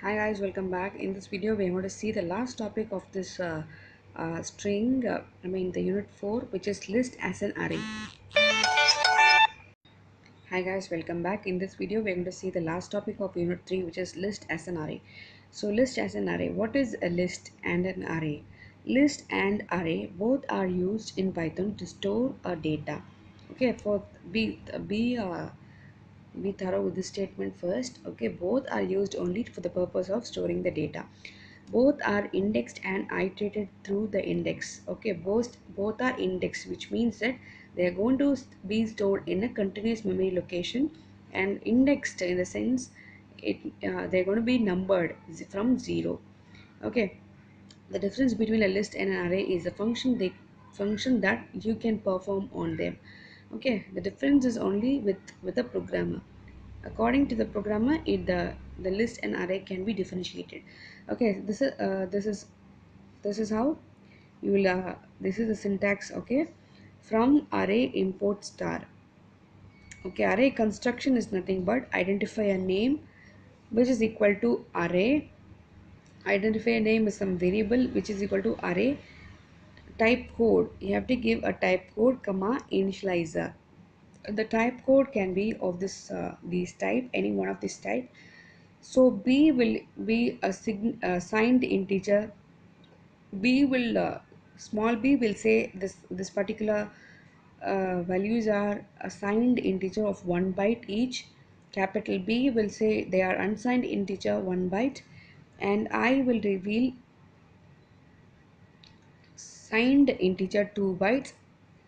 Hi guys, welcome back. In this video, we are going to see the last topic of this string. The unit 4, which is list as an array. Hi guys, welcome back. In this video, we are going to see the last topic of unit 3, which is list as an array. So, list as an array. What is a list and an array? List and array both are used in Python to store a data. Okay, for be thorough with this statement first. Okay, both are used only for the purpose of storing the data. Both are indexed and iterated through the index. Okay, both are indexed, which means that they are going to be stored in a continuous memory location, and indexed in the sense they're going to be numbered from 0. Okay, the difference between a list and an array is the function that you can perform on them. Okay, the difference is only with the programmer. According to the programmer, the list and array can be differentiated. Okay, this is how you will this is the syntax. Okay, from array import star. Okay, array construction is nothing but identify a name which is equal to array. Identify a name is some variable which is equal to array. Type code, you have to give a type code comma initializer. The type code can be of these type, any one of this type. So b will be a signed integer. B will small b will say this particular values are assigned integer of 1 byte each. Capital B will say they are unsigned integer 1 byte, and I will reveal signed integer 2 bytes.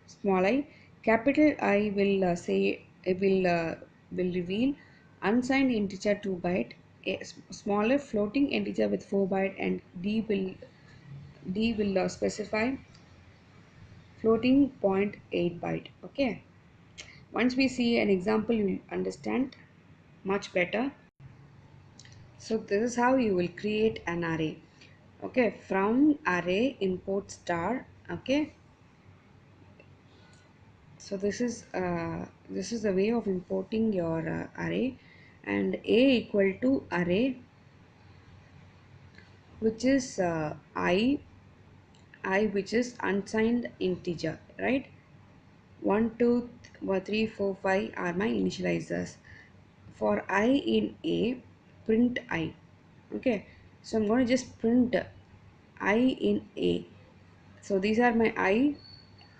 Small I, capital I will say will reveal unsigned integer 2 byte, a smaller floating integer with 4 byte, and D will specify floating point 8 byte. Okay, once we see an example, you will understand much better. So this is how you will create an array. Okay, from array import star. Okay, so this is the way of importing your array, and a equal to array, which is I which is unsigned integer, right? 1 2 3 4 5 are my initializers. For I in a, print I. Okay, so I'm going to just print I in a. So these are my I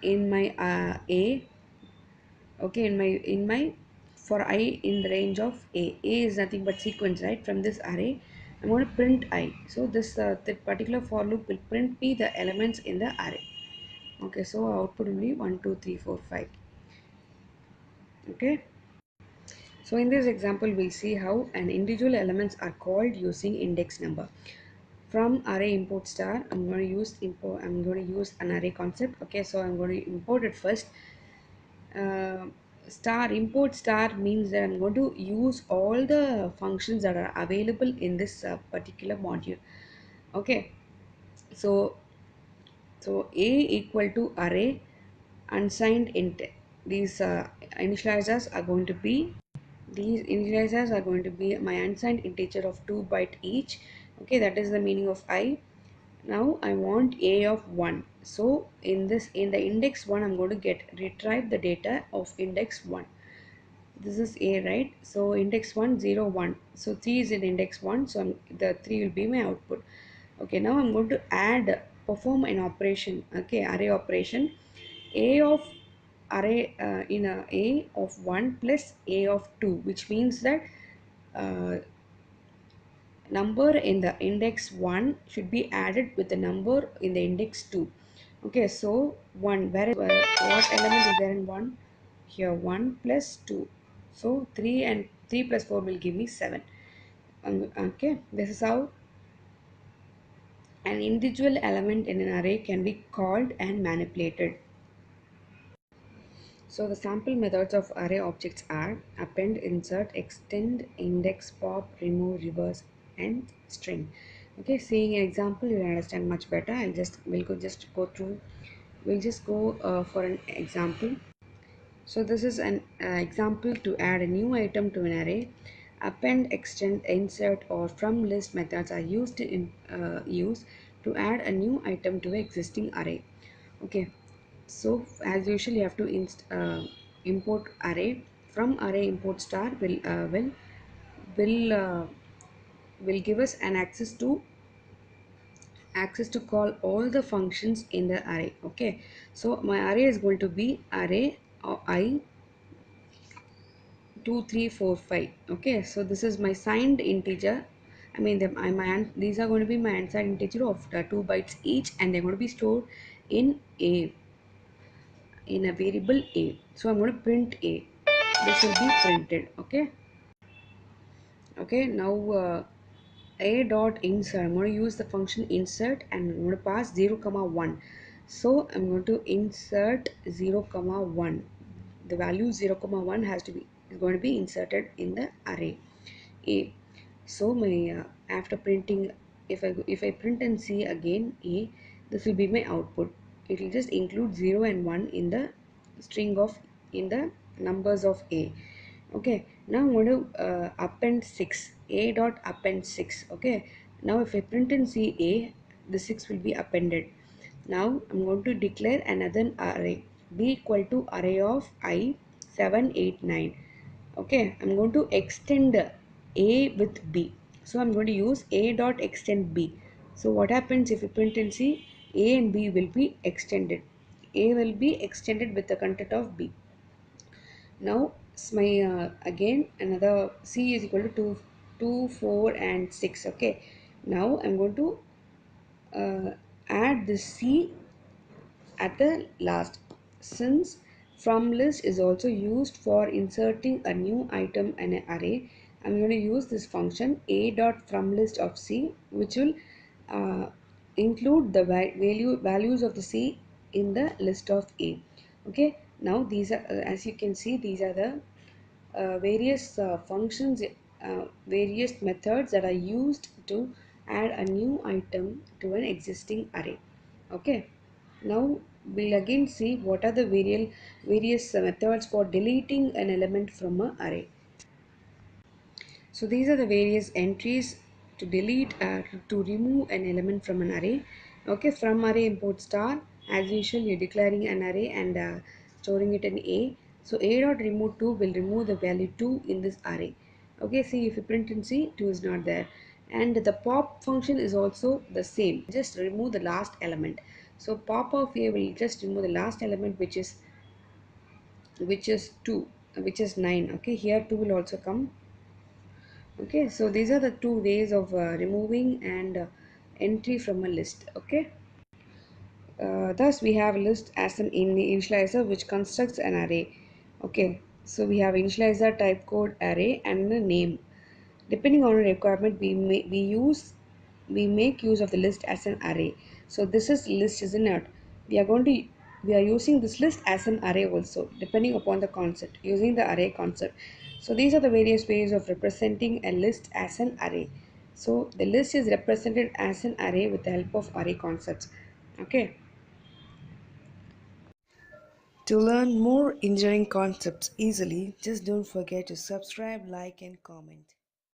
in my a. Okay, in my for I in the range of a is nothing but sequence, right? From this array I'm going to print I. So the particular for loop will print me the elements in the array. Okay, so output will be 1 2 3 4 5. Okay, so in this example we'll see how an individual elements are called using index number. From array import star, I'm going to use an array concept. Okay, so I'm going to import it first. uh, Star import star means that I'm going to use all the functions that are available in this particular module. Okay, so a equal to array unsigned int. These initializers are going to be my unsigned integer of 2 byte each. Okay, that is the meaning of I. Now I want a of 1. So in the index 1 I'm going to retrieve the data of index 1. This is a, right? So index 1 0 1. So 3 is in index 1, so the 3 will be my output. Okay, now I'm going to perform an operation. Okay, array operation. A of array in a of 1 plus a of 2, which means that uh, number in the index 1 should be added with the number in the index 2. Okay, so 1, what element is there in 1? Here 1 plus 2. So 3 and 3 plus 4 will give me 7. Okay, this is how an individual element in an array can be called and manipulated. So the sample methods of array objects are append, insert, extend, index, pop, remove, reverse, and string. Okay, seeing an example you will understand much better. We'll just go for an example. So this is an example to add a new item to an array. Append, extend, insert, or from list methods are used to add a new item to an existing array. Okay, so as usual, you have to import array. From array, import star will uh, will give us an access to call all the functions in the array. Okay, so my array is going to be array I 2 3 4 5. Okay, so this is my signed integer. I mean these are going to be my unsigned integer of 2 bytes each, and they're going to be stored in a in a variable a. So I'm going to print a. This will be printed. Okay. Okay, now a dot insert, I'm going to use the function insert, and I'm going to pass 0 comma 1. So I'm going to insert 0 comma 1. The value 0 comma 1 is going to be inserted in the array a. So my after printing, if I print and see again a, this will be my output. It will just include 0 and 1 in the string of in the numbers of a. Okay, now I'm going to append 6, a dot append 6. Okay, now if I print and see a, the 6 will be appended. Now I'm going to declare another array, b equal to array of I 7 8 9. Okay, I'm going to extend a with b. So I'm going to use a dot extend b. So what happens if you print and see, a and b will be extended. A will be extended with the content of b. Now my again another c is equal to 2 4 and 6. Okay, now I'm going to add the c at the last. Since from list is also used for inserting a new item in an array, I'm going to use this function a dot from list of c, which will uh, include the values of the c in the list of a. Okay, now these are as you can see, these are the various functions, various methods that are used to add a new item to an existing array. Okay, now we'll again see what are the various methods for deleting an element from an array. So these are the various entries to delete to remove an element from an array. Okay, from array import star. As usual, you're declaring an array and storing it in A. So A dot remove 2 will remove the value 2 in this array. Okay, see if you print and see 2 is not there. And the pop function is also the same. Just remove the last element. So pop of A will just remove the last element, which is 2, which is 9. Okay, here 2 will also come. Okay, so these are the two ways of removing and entry from a list. Okay, thus we have a list as an initializer which constructs an array. Okay, so we have initializer, type code, array, and a name. Depending on a requirement, we make use of the list as an array. So this is list, isn't it? We are going to we are using this list as an array also, depending upon the concept, using the array concept. So these are the various ways of representing a list as an array. So the list is represented as an array with the help of array concepts. Okay. To learn more engineering concepts easily, just don't forget to subscribe, like, and comment.